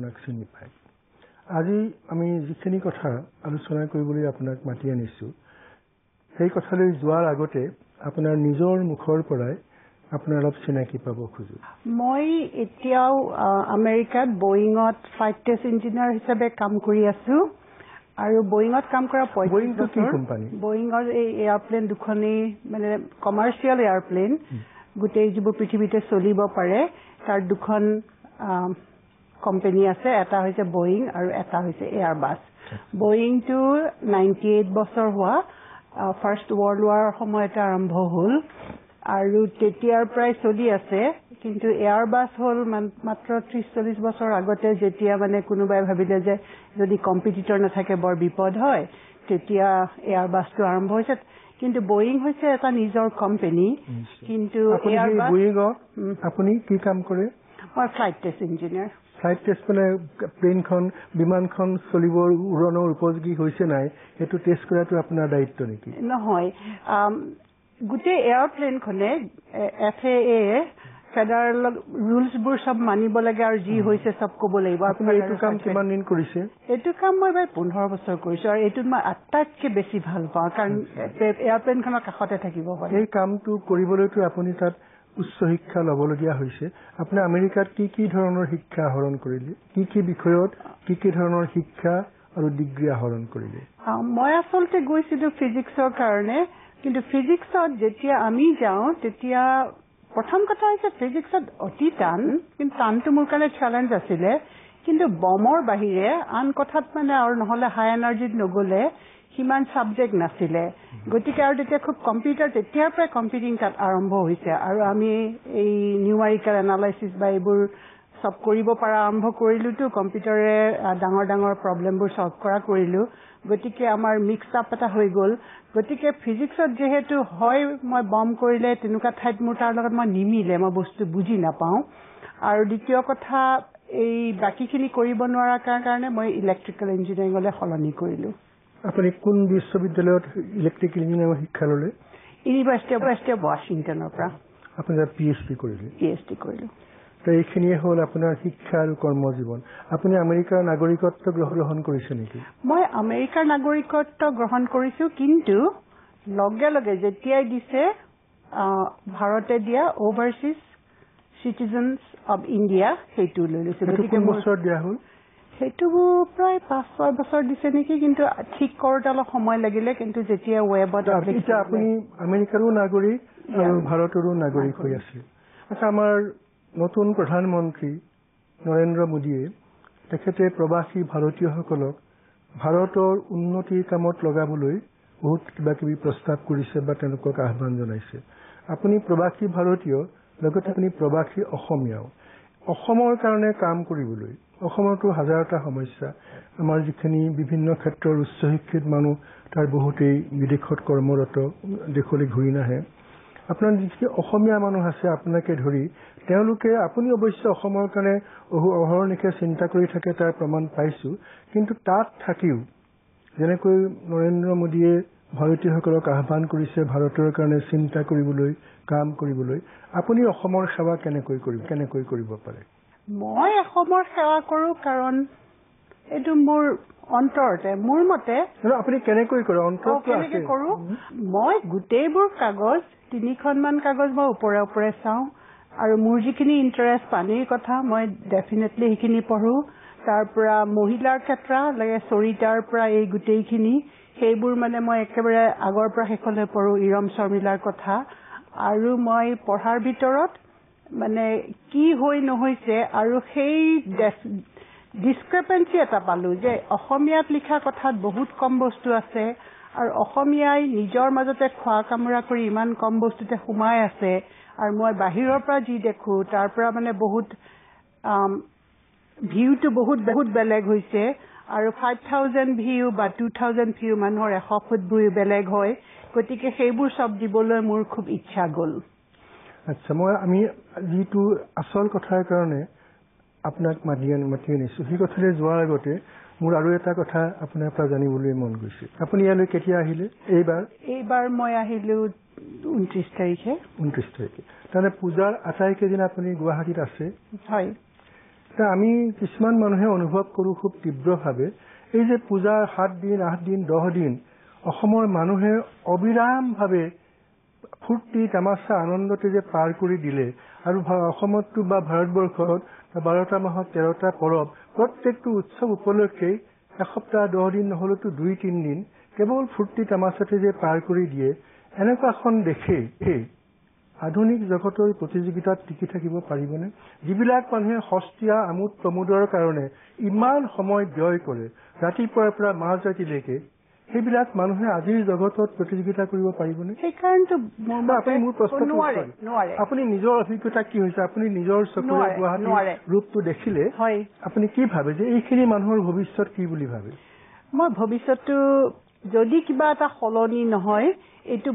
আপোনাক চিনি পায় আজি আমি যিখিনি কথা আলোচনা কৰিবলৈ আপোনাক মাতি আনিছো সেই কথালৈ যোৱাৰ আগতে আপোনাৰ নিজৰ মুখৰ পৰাই আপোনাৰ অলপ চিনাকি পাব খুজো মই এতিয়াও আমেৰিকাত বোয়িঙত ফ্লাইট টেষ্ট ইঞ্জিনিয়াৰ হিচাপে কাম কৰি আছো আৰু বোয়িঙত কাম কৰা 35 বছৰ বোয়িঙৰ এই এয়াৰপ্লেন দুখনেই মানে কমাৰ্চিয়েল এয়াৰপ্লেন গোটেই যিবোৰ পৃথিৱীতে চলিব পাৰে তাৰ দুখন কোম্পানী আছে এটা হৈছে বোয়িং আৰু এটা হৈছে এয়াৰবাছ বোয়িংটো 98 বছৰ হোৱা ফাৰ্ষ্ট ৱৰ্ল্ড ৱাৰ সময়তে আৰম্ভ হ'ল আৰু তেতিয়াৰ প্ৰায় চলি আছে কিন্তু এয়াৰবাছ হ'ল মাত্ৰ 30-40 বছৰ আগতে যেতিয়া মানে কোনোবাই ভাবিলে যে যদি কম্পিটিটৰ নাথাকে বৰ বিপদ হয় তেতিয়া এয়াৰবাছটো আৰম্ভ হৈছে কিন্তু বোয়িং হৈছে এটা নিজৰ কোম্পানী কিন্তু এয়াৰবাছ বোয়িঙত আপুনি কি কাম কৰে মই flight test engineer flight test মানে প্লেনখন বিমানখন চলিবৰ উৰণৰ উপযোগী হৈছে নাই এটো টেষ্ট কৰাটো আপোনাৰ দায়িত্ব নেকি নহয় গোটেই এয়াৰপ্লেনখনে FAA ফেডাৰেল ৰুলছবোৰ সব মানিব লাগে আৰু যি হৈছে সব ক'ব লাগিব আপুনি এইটো কাম কিমান দিন কৰিছে এইটো কাম মই 15 বছৰ কৰিছো আৰু এইটো মই আটাইতকৈ বেছি ভাল পাওঁ কাৰণ এয়াৰপ্লেনখনৰ কাষতে থাকিব পাৰে এই কামটো কৰিবলৈতো আপুনি তাত উচ্চ শিক্ষা ল'বলগীয়া হৈছে আপুনি আমেৰিকাত কি ধৰণৰ শিক্ষা আহৰণ কৰিলে কি বিষয়ত কি ধৰণৰ শিক্ষা আৰু ডিগ্ৰী আহৰণ কৰিলে মই আচলতে গৈছিলো ফিজিক্সৰ কাৰণে কিন্তু ফিজিক্সত যেতিয়া আমি যাওঁ তেতিয়া প্ৰথম কথা হৈছে ফিজিক্সত অতি টান কিন্তু টানটো মোৰ কাৰণে চ্যালেঞ্জ আছিলে কিন্তু বমৰ বাহিৰে আন কথাত মানে আৰু নহলে হাই এনাৰ্জিত নগলে সিমান সাবজেক্ট নাছিলে গতিকে আৰু তেতিয়া খুব কম্পিউটাৰ তেতিয়াৰ পৰা কম্পিউটিং তাত আৰম্ভ হৈছে আৰু আমি এই নিউমেৰিকেল এনালাইসিস বা এইবোৰ সব কৰিব পৰা আৰম্ভ কৰিলোতো কম্পিউটাৰে ডাঙৰ প্ৰবলেমবোৰ সলভ কৰা কৰিলো গতিকে আমাৰ মিক্স আপ এটা হৈ গল গতিকে ফিজিক্সত যেহেতু হয় মই বম কৰিলে তেনেকুৱা ঠাইত মোৰ তাৰ লগত মই নিমিলে মই বস্তু বুজি নাপাওঁ আৰু দ্বিতীয় কথা এই বাকিখিনি কৰিব নোৱাৰাৰ কাৰণে মই ইলেক্ট্ৰিকেল ইঞ্জিনিয়াৰিংলৈ সলনি কৰিলো আপুনি কোন বিশ্ববিদ্যালয়ত ইলেক্ট্ৰিকেল ইঞ্জিনিয়াৰিং শিক্ষা ললে ইউনিভাৰ্চিটি অফ ৱাশ্বিংটনৰ পৰা আপুনি PhD কৰিলে কৰিলো তো এইখিনিয়ে হ'ল আপোনাৰ শিক্ষা আৰু কৰ্মজীৱন আপুনি আমেৰিকাৰ নাগৰিকত্ব গ্ৰহণ কৰিছে নেকি মই আমেৰিকাৰ নাগৰিকত্ব গ্ৰহণ কৰিছো কিন্তু লগে লগে যেতিয়াই দিছে ভাৰতে দিয়া ওভাৰসিজ সিটিজেনছ অফ ইণ্ডিয়া সেইটো লৈ লৈছিলো কিমান বছৰ দিয়া হ'ল সেইটো প্ৰায় 5-6 বছৰ দিছে নেকি কিন্তু ঠিক কৰোতে অলপ সময় লাগিলে কিন্তু যেতিয়া ৱেবত আপুনি আমেৰিকাৰো নাগৰিক আৰু ভাৰতৰো নাগৰিক হৈ আছে আচ্ছা আমাৰ নতুন প্ৰধানমন্ত্ৰী নৰেন্দ্ৰ মোদীয়ে তেখেতে প্ৰবাসী ভাৰতীয়সকলক ভাৰতৰ উন্নতিৰ কামত লগাবলৈ বহুত কিবা প্ৰস্তাৱ কৰিছে বা তেওঁলোকক আহ্বান জনাইছে আপুনি প্ৰবাসী ভাৰতীয় লগতে আপুনি প্ৰবাসী অসমীয়াও অসমৰ কাৰণে কাম কৰিবলৈ অসমতো হাজাৰটা সমস্যা আমাৰ যিখিনি বিভিন্ন ক্ষেত্ৰৰ উচ্চ শিক্ষিত মানুহ তাৰ বহুতেই বিদেশত কৰ্মৰত দেশলৈ ঘূৰি নাহে আপোনাৰ যিখিনি অসমীয়া মানুহ আছে আপোনাকে ধৰি তেওঁলোকে আপুনি অৱশ্যে অসমৰ কাৰণে অহৰ্নিশে চিন্তা কৰি থাকে তাৰ প্ৰমাণ পাইছো কিন্তু তাত থাকিও যেনেকৈ নৰেন্দ্ৰ মোদীয়ে ভাৰতীয়সকলক আহ্বান কৰিছে ভাৰতৰ কাৰণে চিন্তা কৰিবলৈ কাম কৰিবলৈ আপুনি অসমৰ সেৱা কেনেকৈ কৰিব পাৰে মই অসমৰ সেৱা কৰো কাৰণ এইটো মোৰ অন্তৰতে মোৰ মতে আপুনি কেনেকৈ কৰে অন্তৰতে আছে কৰো মই গোটেইবোৰ কাগজ 3খনমান কাগজ মই ওপৰে চাওঁ আৰু মোৰ যিখিনি ইন্টাৰেষ্ট পানীৰ কথা মই ডেফিনেটলি সেইখিনি পঢ়ো তাৰ পৰা মহিলাৰ ক্ষেত্ৰ লাগে চৰিতাৰ পৰা এই গোটেইখিনি সেইবোৰ মানে মই একেবাৰে আগৰ পৰা শেষলৈ পঢ়ো ইৰম শৰ্মিলাৰ কথা আৰু মই পঢ়াৰ ভিতৰত মানে কি হৈ নহৈছে আৰু সেই ডিসক্ৰিপেন্সি এটা পালো যে অসমীয়াত লিখা কথাত বহুত কম বস্তু আছে আৰু অসমীয়াই নিজৰ মাজতে খোৱা কামৰা কৰি ইমান কম বস্তুতে সোমাই আছে আৰু মই বাহিৰৰ পৰা যি দেখো তাৰ পৰা মানে বহুত ভিউটো বহুত বেলেগ হৈছে আৰু 5000 ভিউ বা 2000 ভিউ মানুহৰ 100 ফুট ভিউ বেলেগ হয় গতিকে সেইবোৰ সব দিবলৈ মোৰ খুব ইচ্ছা গল আচ্ছা আমি যিটো আসল কথাৰ কাৰণে আপোনাক মাতি আনিছো সেই কথালৈ যোৱাৰ আগতে মোৰ আৰু এটা কথা আপোনাৰ পৰা জানিবলৈ মন গৈছে আপুনি ইয়ালৈ কেতিয়া আহিলে এইবাৰ মই আহিলো 29 তাৰিখে তাৰমানে পূজাৰ আটাইকেইদিন আপুনি গুৱাহাটীত আছে হয় আমি কিছুমান মানুহে অনুভৱ কৰোঁ খুব তীব্ৰভাৱে এই যে পূজাৰ 7 দিন 8 দিন 10 দিন অসমৰ মানুহে অবিৰামভাৱে ফূৰ্তি তামাচা আনন্দতে যে পাৰ কৰি দিলে আৰু অসমতো বা ভাৰতবৰ্ষত 12টা মাহত 13টা পৰৱ প্ৰত্যেকটো উৎসৱ উপলক্ষে এসপ্তাহ 10 দিন নহলেতো 2-3 দিন কেৱল ফূৰ্তি তামাচাতে যে পাৰ কৰি দিয়ে এনেকুৱাখন দেখে আধুনিক জগতৰ প্ৰতিযোগিতাত টিকি থাকিব পাৰিবনে যিবিলাক মানুহে সস্তীয়া আমোদ প্ৰমোদৰ কাৰণে ইমান সময় ব্যয় কৰে ৰাতিপুৱাৰ পৰা মাজৰাতিলৈকে সেইবিলাক মানুহে আজিৰ জগতত প্ৰতিযোগিতা কৰিব পাৰিবনে সেইকাৰণে আপুনি মোৰ প্ৰশ্ন নোৱাৰে আপুনি নিজৰ অভিজ্ঞতা কি হৈছে আপুনি নিজৰ চকুৰে গুৱাহাটীৰ ৰূপটো দেখিলে আপুনি কি ভাবে যে এইখিনি মানুহৰ ভৱিষ্যত কি বুলি ভাবে মই ভৱিষ্যতটো যদি কিবা এটা সলনি নহয় এইটো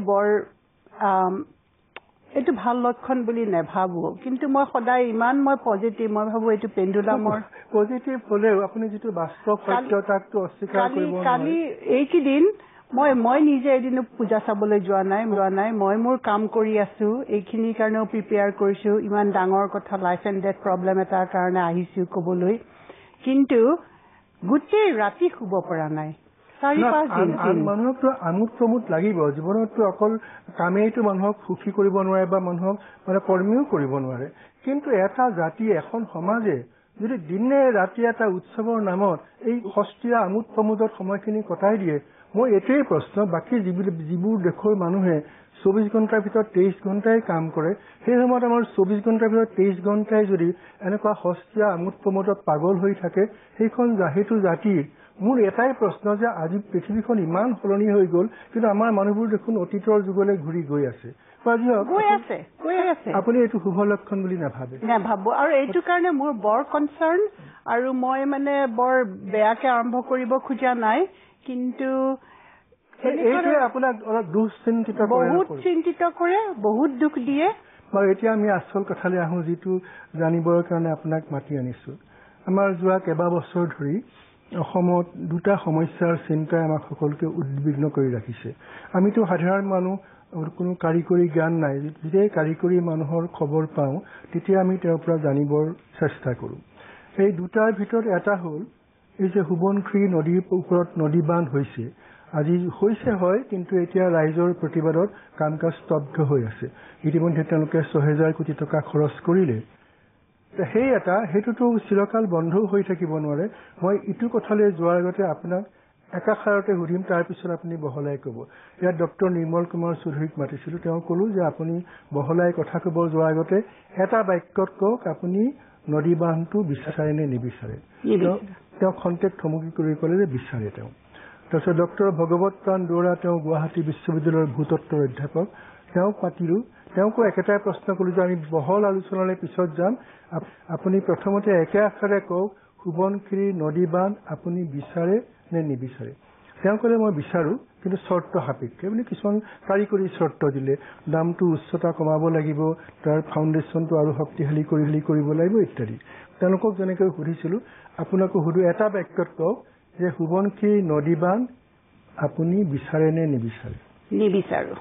ভাল লক্ষণ বুলি নেভাবো কিন্তু মই সদায় ইমান পজিটিভ মই ভাবো এইটো পেণ্ডুলামৰ পজিটিভ হলেও আপুনি যিটো বাস্তৱ সত্যতাকটো অস্বীকাৰ কৰিব নোৱাৰে কালি এইকেইদিন মই নিজে এদিনো পূজা চাবলৈ যোৱা নাই মই মোৰ কাম কৰি আছো এইখিনিৰ কাৰণেও প্ৰিপেয়াৰ কৰিছো ইমান ডাঙৰ কথা লাইফ এণ্ড ডেথ প্ৰব্লেম এটাৰ কাৰণে আহিছো ক'বলৈ কিন্তু গোটেই ৰাতি শুব পৰা নাই 4-5 দিন মানুহকতো আমোদ প্ৰমোদ লাগিব জীৱনততো অকল কামেইটো মানুহক সুখী কৰিব নোৱাৰে বা মানুহক কৰ্মীও কৰিব নোৱাৰে কিন্তু এটা জাতি এখন সমাজে যদি দিনে ৰাতি এটা উৎসৱৰ নামত এই সস্তীয়া আমোদ প্ৰমোদত সময়খিনি কটাই দিয়ে মই এটাই প্ৰশ্ন বাকী যিবোৰ দেশৰ মানুহে 24 ঘণ্টাৰ ভিতৰত 23 ঘণ্টাই কাম কৰে সেই সময়ত আমাৰ 24 ঘণ্টাৰ ভিতৰত 23 ঘণ্টাই যদি এনেকুৱা সস্তীয়া আমোদ প্ৰমোদত পাগল হৈ থাকে সেইটো জাতিৰ মোৰ এটাই প্ৰশ্ন যে আজি পৃথিৱীখন ইমান সলনি হৈ গ'ল কিন্তু আমাৰ মানুহবোৰ দেখোন অতীতৰ যুগলৈ ঘূৰি গৈ আছে আপুনি এইটো শুভ লক্ষণ বুলি নাভাবো আৰু এইটো কাৰণে মোৰ বৰ কনচাৰ্ণ আৰু মই বৰ বেয়াকে আৰম্ভ কৰিব খোজা নাই কিন্তু এইটোৱে আপোনাক অলপ বহুত চিন্তিত কৰে বহুত দুখ দিয়ে বাৰু এতিয়া আমি আচল কথালৈ আহোঁ যিটো জানিবৰ কাৰণে আপোনাক মাতি আনিছো আমাৰ যোৱা কেইবাবছৰ ধৰি অসমত দুটা সমস্যাৰ চিন্তাই আমাক সকলোকে উদ্বিগ্ন কৰি ৰাখিছে আমিতো সাধাৰণ মানুহ কোনো কাৰিকৰী জ্ঞান নাই যেতিয়াই কাৰিকৰী মানুহৰ খবৰ পাওঁ তেতিয়া আমি তেওঁৰ পৰা জানিবৰ চেষ্টা কৰোঁ এই দুটাৰ ভিতৰত এটা হ'ল এই যে সোৱণশিৰি নদীৰ ওপৰত নদী বান্ধ হৈছে আজি হৈছে হয় কিন্তু এতিয়া ৰাইজৰ প্ৰতিবাদত কাম কাজ স্তব্ধ হৈ আছে ইতিমধ্যে তেওঁলোকে ৬০০০ কোটি টকা খৰচ কৰিলে সেইটোতো চিৰকাল বন্ধও হৈ থাকিব নোৱাৰে মই ইটো কথালৈ যোৱাৰ আগতে আপোনাক একাষাৰতে সুধিম তাৰপিছত আপুনি বহলাই ক'ব ইয়াত ডক্টৰ নিৰ্মল কুমাৰ চৌধুৰীক মাতিছিলোঁ তেওঁ ক'লো যে আপুনি বহলাই কথা ক'ব যোৱাৰ আগতে এটা বাক্যত কওক আপুনি নদী বান্ধটো বিচাৰে নে নিবিচাৰে তেওঁ খন্তেক থমকি কৰি ক'লে যে বিচাৰে তেওঁ তাৰপিছত ডক্টৰ ভগৱত প্ৰাণ দুৱৰা তেওঁ গুৱাহাটী বিশ্ববিদ্যালয়ৰ ভূতত্বৰ অধ্যাপক তেওঁক মাতিলোঁ তেওঁকো একেটাই প্ৰশ্ন কৰিলোঁ যে আমি বহল আলোচনালৈ পিছত যাম আপুনি প্ৰথমতে একে আখৰে কওক সোৱণশিৰি নদী বান্ধ আপুনি বিচাৰে নে নিবিচাৰে তেওঁ ক'লে মই বিচাৰো কিন্তু চৰ্ত সাপেক্ষে বুলি কিছুমান কাৰিকৰী চৰ্ত দিলে দামটো উচ্চতা কমাব লাগিব তাৰ ফাউণ্ডেশ্যনটো আৰু শক্তিশালী কৰিব লাগিব ইত্যাদি তেওঁলোকক যেনেকৈ সুধিছিলোঁ আপোনাকো সুধো এটা বাক্যত কওক যে সোৱণশিৰি নদী বান্ধ আপুনি বিচাৰে নে নিবিচাৰে নিবিচাৰো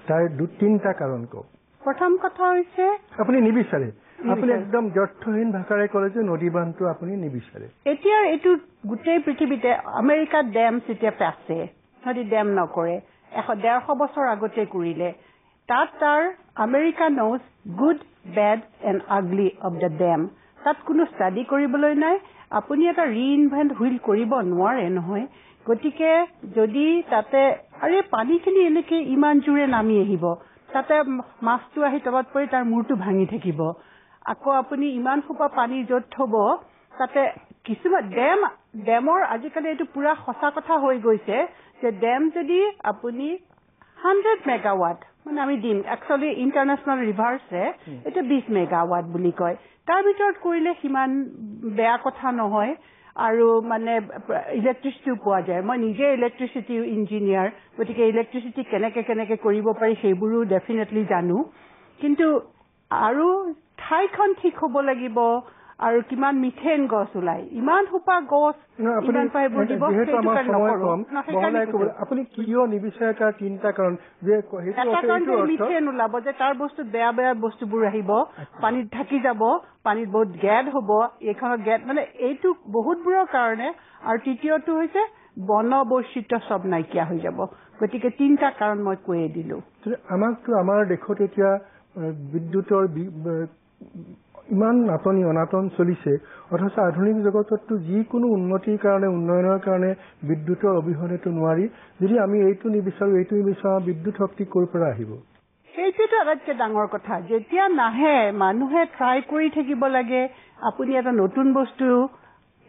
তাৰ 2-3টা কাৰণ কওক প্ৰথম কথা হৈছে আপুনি নিবিচাৰে আপুনি একদম যৰ্থহীন ভাষাৰে ক'লে যে নদী বান্ধটো আপুনি নিবিচাৰে এতিয়া এইটো গোটেই পৃথিৱীতে আমেৰিকাত ডেম যেতিয়া আছে সিহঁতি ডেম নকৰে 150 বছৰ আগতে কৰিলে তাত তাৰ America knows good bed and আগলি অফ দ্য ডেম তাত কোনো ষ্টাডি কৰিবলৈ নাই আপুনি এটা ৰিইনভেণ্ট হুইল কৰিব নোৱাৰে নহয় গতিকে যদি তাতে পানীখিনি এনেকে ইমান জোৰে নামি আহিব তাতে মাছটো আহি তলত পৰি তাৰ মূৰটো ভাঙি থাকিব আকৌ আপুনি ইমান সোপা পানী য'ত থব তাতে কিছুমান ডেমৰ আজিকালি এইটো পুৰা সঁচা কথা হৈ গৈছে যে ডেম যদি আপুনি 100 মেগাৱাট আমি দিম একচুৱেলি ইণ্টাৰনেশ্যনেল ৰিভাৰ্ছে এইটো 20 মেগাৱাট বুলি কয় তাৰ ভিতৰত কৰিলে সিমান বেয়া কথা নহয় আৰু ইলেক্ট্ৰিচিটিও পোৱা যায় মই নিজে ইলেক্ট্ৰিচিটি ইঞ্জিনিয়াৰ গতিকে ইলেক্ট্ৰিচিটি কেনেকে কৰিব পাৰি সেইবোৰো ডেফিনেটলি জানো কিন্তু আৰু ঠাইখন ঠিক হ'ব লাগিব আৰু কিমান মিথেন গছ ওলাই ইমান সোপা গছ ইমান পাইবোৰ দিব আপুনি কিয় নিবিচাৰে তাৰ তিনিটা কাৰণ যে মিথেন ওলাব যে তাৰ বস্তুত বেয়া বেয়া বস্তুবোৰ আহিব পানীত ঢাকি যাব পানীত বহুত গেদ হ'ব এইখনত গেদ মানে এইটো বহুতবোৰৰ কাৰণে আৰু তৃতীয়টো হৈছে বন বৈচিত্ৰ্য চব নাইকিয়া হৈ যাব গতিকে তিনিটা কাৰণ মই কৈয়ে দিলো আমাকতো আমাৰ দেশত এতিয়া বিদ্যুতৰ ইমান নাটনি অনাটন চলিছে অথচ আধুনিক জগততো যিকোনো উন্নতিৰ কাৰণে উন্নয়নৰ কাৰণে বিদ্যুতৰ অবিহনেতো নোৱাৰি যদি আমি এইটো নিবিচাৰো বিদ্যুৎ শক্তি ক'ৰ পৰা আহিব সেইটোতো আটাইতকৈ ডাঙৰ কথা যেতিয়া নাহে মানুহে ট্ৰাই কৰি থাকিব লাগে আপুনি এটা নতুন বস্তু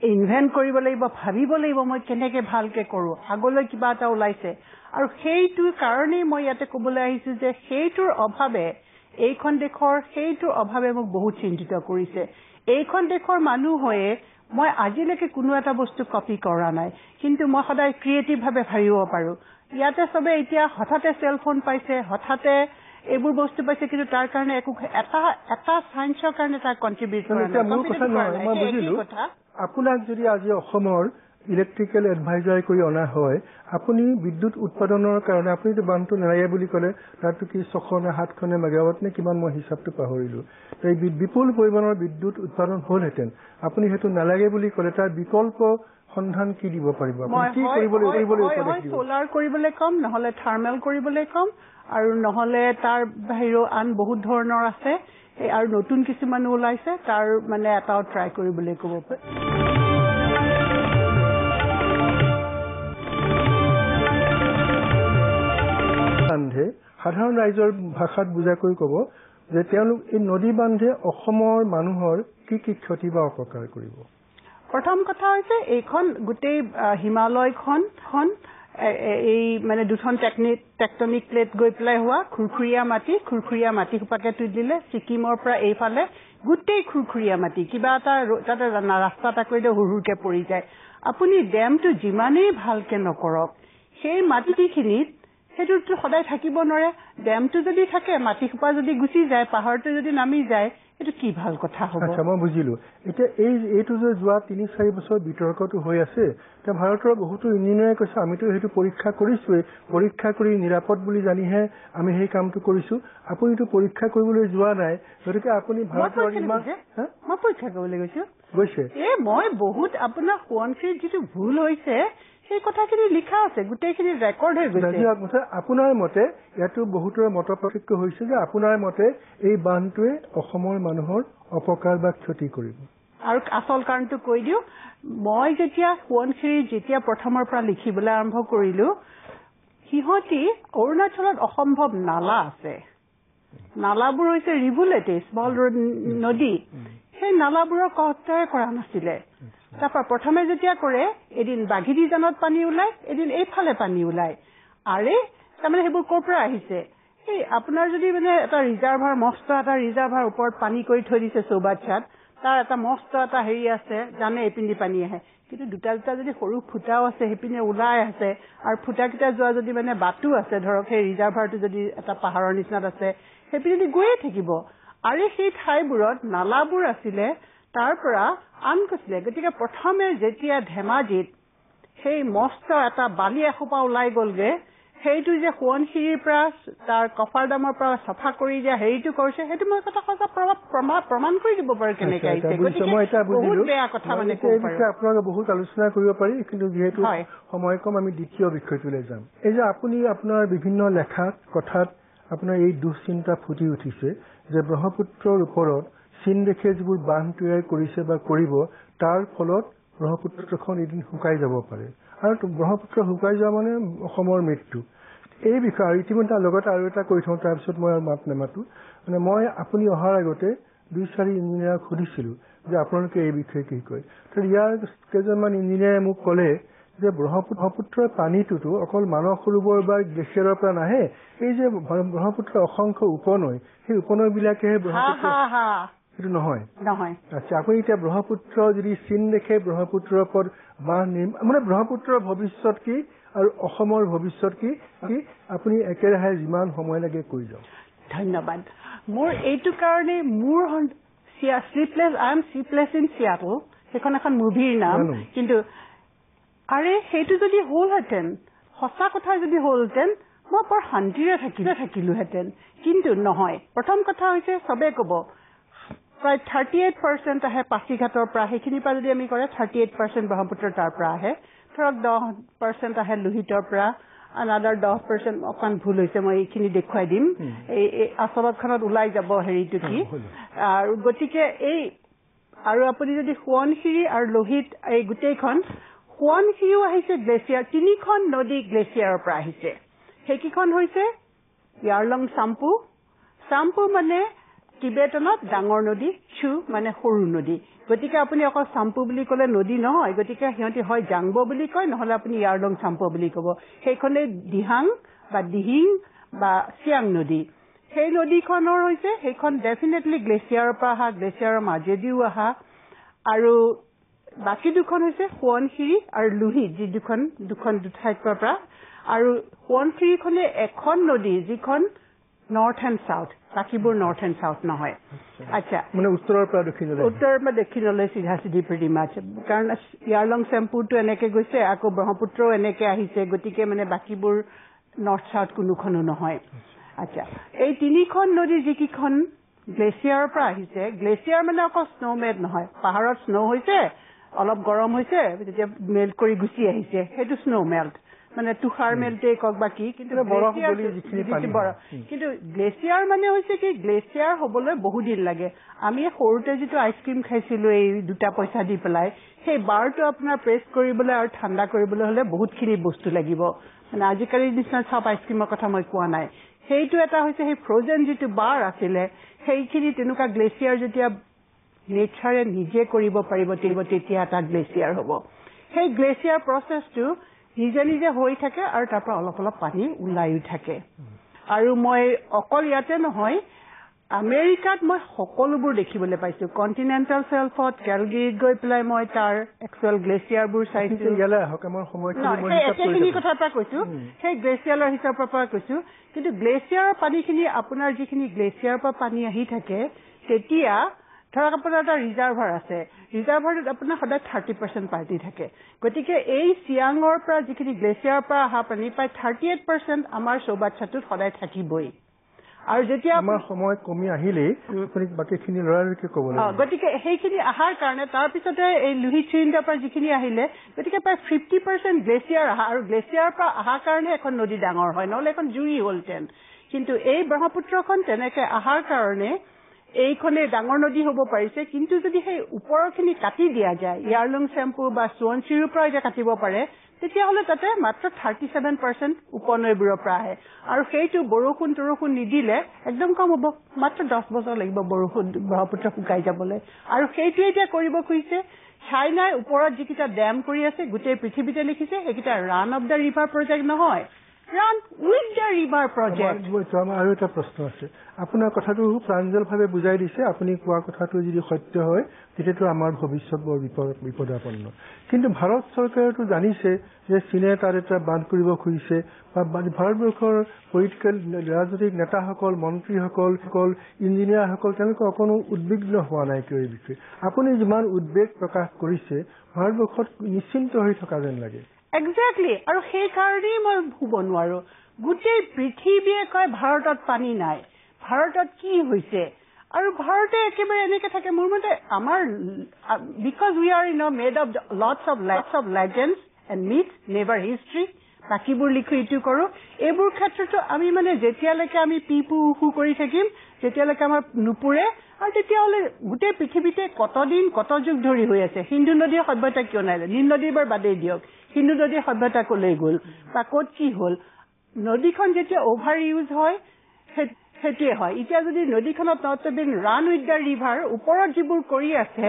ইনভেন্ট কৰিব লাগিব ভাবিব লাগিব মই কেনেকে ভালকে কৰো আগলৈ কিবা এটা ওলাইছে আৰু সেইটোৰ কাৰণেই মই ইয়াতে ক'বলৈ আহিছো যে সেইটোৰ অভাৱে এইখন দেশৰ সেইটোৰ অভাৱে মোক বহুত চিন্তিত কৰিছে এইখন দেশৰ মানুহ হৈয়ে মই আজিলৈকে কোনো এটা বস্তু কপি কৰা নাই কিন্তু মই সদায় ক্ৰিয়েটিভ ভাৱে ভাবিব পাৰো ইয়াতে সবে এতিয়া হঠাতে সেলফোন পাইছে হঠাতে এইবোৰ বস্তু পাইছে কিন্তু তাৰ কাৰণে একো এটা সায়েন্সৰ কাৰণে তাৰ কন্ট্ৰিবিউট কৰা নাই আপোনাক যদি আজি অসমৰ ইলেক্ট্ৰিকেল এডভাইজাৰ কৰি অনা হয় আপুনি বিদ্যুৎ উৎপাদনৰ কাৰণে আপুনিতো বান্ধটো নালাগে বুলি ক'লে তাতো কি 6 নে 7 মেগাৱাট নে কিমান মই হিচাপটো পাহৰিলো এই বিপুল পৰিমাণৰ বিদ্যুৎ উৎপাদন হ'লহেঁতেন আপুনি সেইটো নালাগে বুলি ক'লে তাৰ বিকল্প সন্ধান কি দিব পাৰিব আপুনি কি কৰিবলৈ সোলাৰ কৰিবলৈ কম নহলে থাৰ্মেল কৰিবলৈ কম আৰু নহলে তাৰ বাহিৰেও আন বহুত ধৰণৰ আছে আৰু নতুন কিছুমান ওলাইছে তাৰ মানে এটাও ট্ৰাই কৰিবলৈ ক'ব পাৰে সাধাৰণ ৰাইজৰ ভাষাত বুজাকৈ ক'ব যে তেওঁলোক এই নদী বান্ধে অসমৰ মানুহৰ কি কি ক্ষতি বা অপকাৰ কৰিব প্ৰথম কথা হৈছে এইখন গোটেই হিমালয়খন এই মানে দুখন টেকটনিক প্লেট গৈ পেলাই হোৱা খুৰখুৰীয়া মাটি সোপাকে তুলিলে ছিকিমৰ পৰা এইফালে গোটেই খুৰখুৰীয়া মাটি কিবা এটা তাতে ৰাস্তা এটা কৰিলে হুৰহুৰকে পৰি যায় আপুনি ডেমটো যিমানেই ভালকে নকৰক সেই মাটিখিনিত সেইটোতো সদায় থাকিব নোৱাৰে ডেমটো যদি থাকে মাটি সোপা যদি গুচি যায় পাহাৰটো যদি নামি যায় এইটো কি ভাল কথা হ'ব আচ্ছা মই বুজিলো এতিয়া এইটো যে যোৱা 3-4 বছৰ বিতৰ্কটো হৈ আছে তে ভাৰতৰ বহুতো ইঞ্জিনিয়াৰে কৈছে আমিতো সেইটো পৰীক্ষা কৰিছোৱে পৰীক্ষা কৰি নিৰাপদ বুলি জানিহে আমি সেই কামটো কৰিছো আপুনিতো পৰীক্ষা কৰিবলৈ যোৱা নাই গতিকে আপুনি ভাৰতৰ ইমান মই পৰীক্ষা কৰিবলৈ গৈছে মই বহুত আপোনাৰ সোৱণশীল যিটো ভুল হৈছে সেই কথাখিনি লিখা আছে গোটেইখিনি ৰেকৰ্ড হৈ গৈছে আপোনাৰ মতে ইয়াতো বহুতৰ মত পাৰ্থক্য হৈছে যে আপোনাৰ মতে এই বান্ধটোৱে অসমৰ মানুহৰ অপকাৰ বা ক্ষতি কৰিব আৰু আচল কাৰণটো কৈ দিও মই যেতিয়া সোৱণশিৰি যেতিয়া প্ৰথমৰ পৰা লিখিবলৈ আৰম্ভ কৰিলো সিহঁতি অৰুণাচলত অসম্ভৱ নালা আছে নালাবোৰ হৈছে ৰিভুলেটিভ স্মল নদী সেই নালাবোৰৰ কষ্টৰে কৰা নাছিলে তাৰপৰা প্ৰথমে যেতিয়া কৰে এদিন বাঘিৰি জানত পানী ওলাই এদিন এইফালে পানী ওলাই আৰে তাৰমানে সেইবোৰ ক'ৰ পৰা আহিছে এই আপোনাৰ যদি মানে এটা ৰিজাৰ্ভাৰ মস্ত এটা ৰিজাৰ্ভাৰ ওপৰত পানী কৰি থৈ দিছে চৌবাচ্চাত তাৰ এটা মস্ত এটা হেৰি আছে জানে এইপিনে পানী আহে কিন্তু দুটা যদি সৰু ফুটাও আছে সেইপিনে ওলাই আছে আৰু ফুটাকেইটা যোৱা যদি মানে বাটু আছে ধৰক সেই ৰিজাৰ্ভাৰটো যদি এটা পাহাৰৰ নিচিনাত আছে সেইপিনে গৈয়ে থাকিব আৰু সেই ঠাইবোৰত নালাবোৰ আছিলে তাৰ পৰা আন কৈছিলে গতিকে প্ৰথমে যেতিয়া ধেমাজিত সেই মস্ত এটা বালি এসোপা ওলাই গ'লগে সেইটো যে সোৱণশিৰিৰ পৰা তাৰ কফাৰডামৰ পৰা চাফা কৰি যে হেৰিটো কৰিছে সেইটো মই এটা সঁচা প্ৰমাণ কৰি দিব পাৰো কেনেকে আহিছে বহুত বেয়া কথা মানে আপোনালোকে বহুত আলোচনা কৰিব পাৰি কিন্তু যিহেতু সময় কম আমি দ্বিতীয় বিষয়টোলৈ যাম এই যে আপুনি আপোনাৰ বিভিন্ন লেখাত কথাত আপোনাৰ এই দুশ্চিন্তা ফুটি উঠিছে যে ব্ৰহ্মপুত্ৰৰ ওপৰত চীন দেশে যিবোৰ বান্ধ তৈয়াৰ কৰিছে বা কৰিব তাৰ ফলত ব্ৰহ্মপুত্ৰখন এদিন শুকাই যাব পাৰে আৰু ব্ৰহ্মপুত্ৰ শুকাই যোৱা মানে অসমৰ মৃত্যু এই বিষয়ে ইতিমধ্যে লগতে আৰু এটা কৈ থওঁ তাৰপিছত মই মাত নেমাতো মানে মই আপুনি অহাৰ আগতে 2-4 ইঞ্জিনিয়াৰক সুধিছিলো যে আপোনালোকে এই বিষয়ে কি কয় তো ইয়াৰ কেইজনমান ইঞ্জিনিয়াৰে মোক ক'লে যে ব্ৰহ্মপুত্ৰৰ পানীটোতো অকল মানস সৰোবৰ বা গ্লেচিয়াৰৰ পৰা নাহে এই যে ব্ৰহ্মপুত্ৰৰ অসংখ্য উপনৈ সেই উপনৈবিলাকেহে ব্ৰহ্মপুত্ৰ সেইটো নহয় আচ্ছা আপুনি এতিয়া ব্ৰহ্মপুত্ৰ যদি চীন দেশে ব্ৰহ্মপুত্ৰৰ ওপৰত বান্ধ মানে ব্ৰহ্মপুত্ৰৰ ভৱিষ্যত কি আৰু অসমৰ ভৱিষ্যত কি আপুনি একেৰাহে যিমান সময় লাগে কৈ যাওক ধন্যবাদ মোৰ এইটো কাৰণে মোৰ Sleepless, I am Sleepless in Seattle, সেইখন এখন মুভিৰ নাম, কিন্তু আৰে সেইটো যদি হ'লহেঁতেন, সঁচা কথা যদি হ'লহেঁতেন, মই বৰ শান্তিৰে থাকিলোহেঁতেন, কিন্তু নহয়। প্ৰথম কথা হৈছে চবে ক'ব প্ৰায় 38% আহে পাছিঘাটৰ পৰা, সেইখিনিৰ পৰা যদি আমি কৰে 38% ব্ৰহ্মপুত্ৰৰ তাৰ পৰা আহে, ধৰক 10% আহে লোহিতৰ পৰা, another 10% অকণ ভুল হৈছে, মই এইখিনি দেখুৱাই দিম, এই আচলতখনত ওলাই যাব হেৰিটো কি। আৰু গতিকে এই আৰু আপুনি যদি সোৱণশিৰি আৰু লোহিত এই গোটেইখন, সোৱণশিৰিও আহিছে গ্লেচিয়াৰ, 3খন নদী গ্লেচিয়াৰৰ পৰা আহিছে। সেইকেইখন হৈছে ইয়াৰলং চাম্পু, চাম্পু মানে টিবেটনত ডাঙৰ নদী, চু মানে সৰু নদী। গতিকে আপুনি অকল চাম্পু বুলি ক'লে নদী নহয়, গতিকে সিহঁতি হয় জাংবো বুলি কয়, নহ'লে আপুনি ইয়াৰলং চাম্পু বুলি ক'ব। সেইখনে দিহাং বা দিহিং বা চিয়াং নদী। সেই নদীখনৰ হৈছে সেইখন ডেফিনেটলি গ্লেচিয়াৰৰ পৰা অহা, গ্লেচিয়াৰৰ মাজেদিও অহা। আৰু বাকী দুখন হৈছে সোৱণশিৰি আৰু লোহিত, যি দুখন ঠাইৰ পৰা। আৰু সোৱণশিৰিখনে এখন নদী যিখন নৰ্থ এণ্ড চাউথ, বাকীবোৰ নৰ্থ এণ্ড চাউথ নহয়। আচ্ছা, মানে উত্তৰৰ পৰা দক্ষিণলৈ চিধা চিধি প্ৰিটি মাছ, কাৰণ ইয়াৰলং চেম্পুটো এনেকে গৈছে, আকৌ ব্ৰহ্মপুত্ৰও এনেকে আহিছে, গতিকে মানে বাকীবোৰ নৰ্থ চাউথ কোনোখনো নহয়। আচ্ছা, এই 3খন নদী যিকেইখন গ্লেচিয়াৰৰ পৰা আহিছে, গ্লেচিয়াৰ মানে অকল স্ন'মেল্ট নহয়, পাহাৰত স্ন' হৈছে, অলপ গৰম হৈছে, তেতিয়া মেল্ট কৰি গুচি আহিছে, সেইটো স্ন'মেল্ট, মানে তুষাৰ মেল্টেই কওক বা কি, কিন্তু গ্লেচিয়াৰ মানে হৈছে কি, গ্লেচিয়াৰ হবলৈ বহুদিন লাগে। আমি সৰুতে যিটো আইচক্ৰীম খাইছিলো এই 2 পইচা দি পেলাই, সেই বাৰটো আপোনাৰ প্ৰেছ কৰিবলৈ আৰু ঠাণ্ডা কৰিবলৈ হলে বহুতখিনি বস্তু লাগিব। মানে আজিকালিৰ নিচিনা চব আইচক্ৰীমৰ কথা মই কোৱা নাই। সেইটো এটা হৈছে সেই ফ্ৰজেন যিটো বাৰ আছিলে, সেইখিনি তেনেকুৱা গ্লেচিয়াৰ যেতিয়া নেচাৰে নিজে কৰিব পাৰিব তেতিয়া এটা গ্লেচিয়াৰ হ'ব। সেই গ্লেচিয়াৰ প্ৰচেছটো নিজে নিজে হৈ থাকে আৰু তাৰ পৰা অলপ অলপ পানী ওলাইও থাকে। আৰু মই অকল ইয়াতে নহয়, আমেৰিকাত মই সকলোবোৰ দেখিবলৈ পাইছো। কণ্টিনেণ্টেল চেল্ফত কেলগেৰীত গৈ পেলাই মই তাৰ একচুৱেল গ্লেচিয়াৰবোৰ চাইছো। একেখিনি কথাৰ পৰা কৈছো, সেই গ্লেচিয়াৰৰ হিচাপৰ পৰা কৈছো। কিন্তু গ্লেচিয়াৰৰ পানীখিনি আপোনাৰ যিখিনি গ্লেচিয়াৰৰ পৰা পানী আহি থাকে, তেতিয়া ধৰক আপোনাৰ এটা ৰিজাৰ্ভাৰ আছে, ৰিজাৰ্ভাৰটোত আপোনাৰ সদায় 30% পানী থাকে। গতিকে এই চিয়াঙৰ পৰা যিখিনি গ্লেচিয়াৰৰ পৰা অহা পানী প্ৰায় 38% আমাৰ চৌবাচ্চাটোত সদায় থাকিবই। আৰু যেতিয়া আমাৰ সময় কমি আহিলেই বাকীখিনি লৰালৰিকে ক'ব লাগিব। গতিকে সেইখিনি অহাৰ কাৰণে তাৰপিছতে এই লোহিত চিৰিণ্ডাৰ পৰা যিখিনি আহিলে, গতিকে প্ৰায় 50% গ্লেচিয়াৰ অহা, আৰু গ্লেচিয়াৰৰ পৰা অহাৰ কাৰণে এখন নদী ডাঙৰ হয়, নহ'লে এখন জুৰি হ'লহেঁতেন। কিন্তু এই ব্ৰহ্মপুত্ৰখন তেনেকে অহাৰ কাৰণে এইখনে ডাঙৰ নদী হ'ব পাৰিছে। কিন্তু যদি সেই ওপৰৰখিনি কাটি দিয়া যায়, ইয়াৰলং চেম্পু বা সোৱণশিৰিৰ পৰা এতিয়া কাটিব পাৰে, তেতিয়াহ'লে তাতে মাত্ৰ 37% উপনৈবোৰৰ পৰা আহে। আৰু সেইটো বৰষুণ নিদিলে একদম কম হ'ব, মাত্ৰ 10 বছৰ লাগিব ব্ৰহ্মপুত্ৰ শুকাই যাবলৈ। আৰু সেইটোৱে এতিয়া কৰিব খুজিছে চাইনাই ওপৰত যিকেইটা ডেম কৰি আছে, গোটেই পৃথিৱীতে লিখিছে সেইকেইটা run of the river project নহয়, run with the river project. আৰু এটা প্ৰশ্ন আছে, আপোনাৰ কথাটো প্ৰাঞ্জলভাৱে বুজাই দিছে। আপুনি কোৱা কথাটো যদি সত্য হয় তেতিয়াতো আমাৰ ভৱিষ্যত বৰ বিপদাপন্ন। কিন্তু ভাৰত চৰকাৰেতো জানিছে যে চীনে তাত এটা বান্ধ কৰিব খুজিছে, বা ভাৰতবৰ্ষৰ পলিটিকেল ৰাজনৈতিক নেতাসকল, মন্ত্ৰীসকল, ইঞ্জিনিয়াৰসকল তেওঁলোকে অকণো উদ্বিগ্ন হোৱা নাই কিয় এই বিষয়ে? আপুনি যিমান উদ্বেগ প্ৰকাশ কৰিছে, ভাৰতবৰ্ষত নিশ্চিন্ত হৈ থকা যেন লাগে। একজেক্টলি, আৰু সেইকাৰণেই মই শুব নোৱাৰো। গোটেই পৃথিৱীয়ে কয় ভাৰতত পানী নাই, ভাৰতত কি হৈছে, আৰু ভাৰতে একেবাৰে এনেকে থাকে। মোৰ মতে আমাৰ because we are made of lots of legends and myths, never history, বাকীবোৰ লিখো ইটো কৰো, এইবোৰ ক্ষেত্ৰতো আমি মানে যেতিয়ালৈকে আমি পিপু উহু কৰি থাকিম, যেতিয়ালৈকে আমাৰ নুপুৰে, আৰু তেতিয়াহ'লে গোটেই পৃথিৱীতে কতদিন কত যুগ ধৰি হৈ আছে। সিন্ধু নদীৰ সভ্যতা কিয় নাই? নীল নদীৰ বাৰ বাদেই দিয়ক, সিন্ধু নদীৰ সভ্যতা কলৈ গ'ল বা ক'ত কি হ'ল? নদীখন যেতিয়া অভাৰ ইউজ হয় সেইটোৱে হয়। এতিয়া যদি নদীখনত not been run with the river, ওপৰত যিবোৰ কৰি আছে,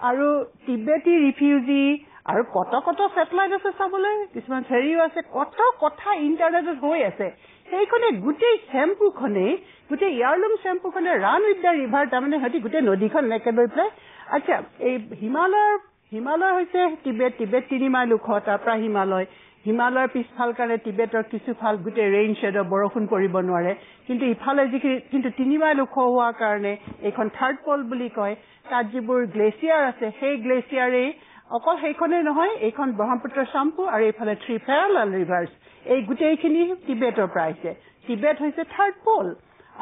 আৰু টিবেটি ৰিফিউজি আৰু কত ছেটেলাইট আছে চাবলৈ, কিছুমান হেৰিও আছে, কত কথা ইণ্টাৰনেটত হৈ আছে। সেইখনে গোটেই চেম্পুখনে, গোটেই ইয়াৰলুম চেম্পুখনে ৰান উইথ দ্য ৰিভাৰ, তাৰমানে সিহঁতি গোটেই নদীখন এনেকে লৈ পেলাই। আচ্ছা, এই হিমালয়ৰ হিমালয় হৈছে টিবেট 3 মাইল ওখ তাৰ পৰা হিমালয়ৰ পিছফাল কাৰণে টিবেটৰ কিছুফাল গোটেই ৰেইন শ্বেডৰ বৰষুণ পৰিব নোৱাৰে কিন্তু ইফালে কিন্তু 3 মাইল ওখ হোৱাৰ কাৰণে এইখন থাৰ্ড পল বুলি কয় তাত যিবোৰ গ্লেচিয়াৰ আছে সেই গ্লেচিয়াৰেই অকল সেইখনেই নহয় এইখন ব্ৰহ্মপুত্ৰ চাম্পু আৰু এইফালে 3 পেৰালাল ৰিভাৰ্ছ এই গোটেইখিনি টিবেটৰ পৰা আহিছে টিবেট হৈছে থাৰ্ড পল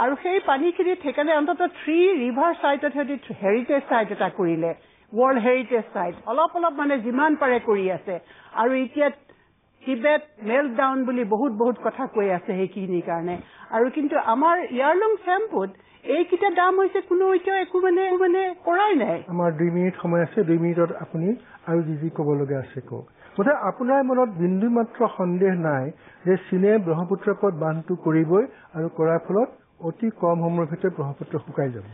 আৰু সেই পানীখিনি সেইকাৰণে অন্তত 3 ৰিভাৰ চাইটত সিহঁতি হেৰিটেজ চাইট এটা কৰিলে ৱৰ্ল্ড হেৰিটেজ চাইট অলপ মানে যিমান পাৰে কৰি আছে আৰু এতিয়া টিবেট মেল্ট ডাউন বুলি বহুত কথা কৈ আছে সেইখিনিৰ কাৰণে আৰু কিন্তু আমাৰ ইয়াৰলং চেম্পুত এইকেইটা দাম হৈছে কোনো এতিয়া একো মানে কৰাই নাই আমাৰ 2 মিনিট সময় আছে 2 মিনিটত আপুনি আৰু যি ক'ব লগা আছে কওক মুঠতে আপোনাৰ মনত বিন্দু মাত্ৰ সন্দেহ নাই যে চীনে ব্ৰহ্মপুত্ৰ পথ বান্ধটো কৰিবই আৰু কৰাৰ ফলত অতি কম সময়ৰ ভিতৰত ব্ৰহ্মপুত্ৰ শুকাই যাব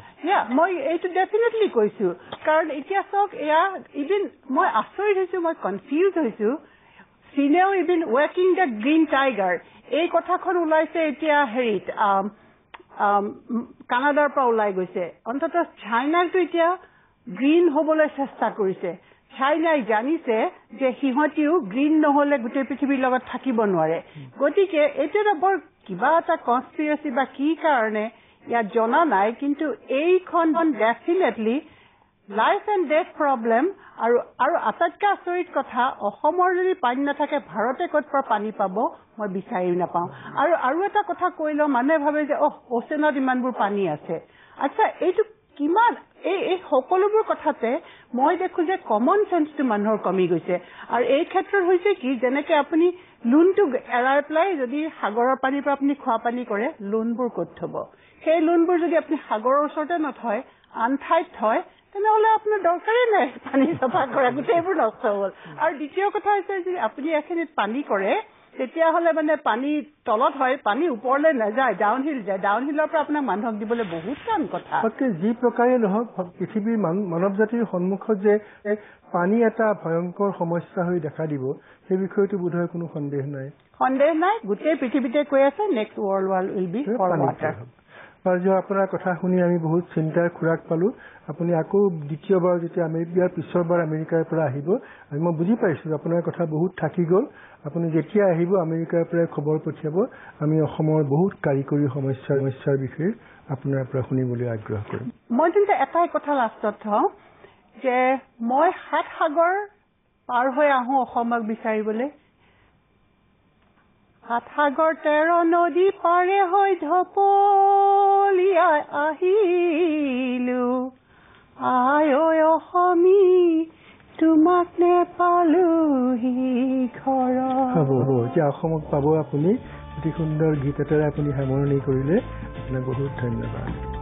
মই এইটো ডেফিনেটলি কৈছো কাৰণ এতিয়া চাওক এয়া ইভিন মই আচৰিত হৈছো মই কনফিউজ হৈছো চীনেও even working the green tiger এই কথাখন ওলাইছে এতিয়া হেৰিত কানাডাৰ পৰা ওলাই গৈছে অন্ততঃ চাইনাটো এতিয়া গ্ৰীণ হবলৈ চেষ্টা কৰিছে চাইনাই জানিছে যে সিহঁতিও গ্ৰীণ নহলে গোটেই পৃথিৱীৰ লগত থাকিব নোৱাৰে গতিকে এইটো এটা বৰ কিবা এটা কনস্পিৰেচি বা কি কাৰণে ইয়াত জনা নাই কিন্তু এইখন definitely life and death problem আৰু আটাইতকৈ আচৰিত কথা অসমৰ যদি পানী নাথাকে ভাৰতে ক'ত পৰা পানী পাব মই বিচাৰি নাপাওঁ আৰু এটা কথা কৈ লওঁ মানুহে ভাবে যে অচেনত ইমানবোৰ পানী আছে আচ্ছা এইটো কিমান এই সকলোবোৰ কথাতে মই দেখো যে কমন চেন্সটো মানুহৰ কমি গৈছে আৰু এই ক্ষেত্ৰত হৈছে কি যেনেকে আপুনি লোনটো এৰাই পেলাই যদি সাগৰৰ পানীৰ পৰা আপুনি খোৱা পানী কৰে লোনবোৰ ক'ত থব সেই লোনবোৰ যদি আপুনি সাগৰৰ ওচৰতে নথয় আন ঠাইত থয় তেনেহলে আপোনাৰ দৰকাৰেই নাই পানী চাফা কৰা গোটেইবোৰ নষ্ট হ'ল আৰু দ্বিতীয় কথা হৈছে যে আপুনি এখিনিত পানী কৰে তেতিয়াহ'লে মানে পানী তলত হয় পানী ওপৰলৈ নাযায় ডাউনহিল যায় ডাউনহিলৰ পৰা আপোনাক মানুহক দিবলৈ বহুত টান কথা যি প্ৰকাৰে নহওক পৃথিৱীৰ মানৱ জাতিৰ সন্মুখত যে পানী এটা ভয়ংকৰ সমস্যা হৈ দেখা দিব সেই বিষয়টো বোধহয় কোনো সন্দেহ নাই গোটেই পৃথিৱীতে কৈ আছে next world war will be for water আপোনাৰ কথা শুনি আমি বহুত চিন্তাৰ খোৰাক পালো আপুনি আকৌ দ্বিতীয়বাৰ যেতিয়া ইয়াৰ পিছৰবাৰ আমেৰিকাৰ পৰা আহিব মই বুজি পাইছো আপোনাৰ কথা বহুত থাকি গ'ল আপুনি যেতিয়া আহিব আমেৰিকাৰ পৰা খবৰ পঠিয়াব আমি অসমৰ বহুত কাৰিকৰী সমস্যাৰ বিষয়ে আপোনাৰ পৰা শুনিবলৈ আগ্ৰহ কৰিম মই কিন্তু এটাই কথা লাষ্টত থওঁ যে মই 7 সাগৰ পাৰ হৈ আহো অসমক বিচাৰিবলৈ 7 সাগৰ 13 নদী পাৰে হৈ ঢপলিয়াই আহিলো আই অসমী তোমাক নেপালোহি ঘৰ হ'ব এতিয়া অসমক পাব আপুনি অতি সুন্দৰ গীত এটাৰে আপুনি সামৰণি কৰিলে আপোনাক বহুত ধন্যবাদ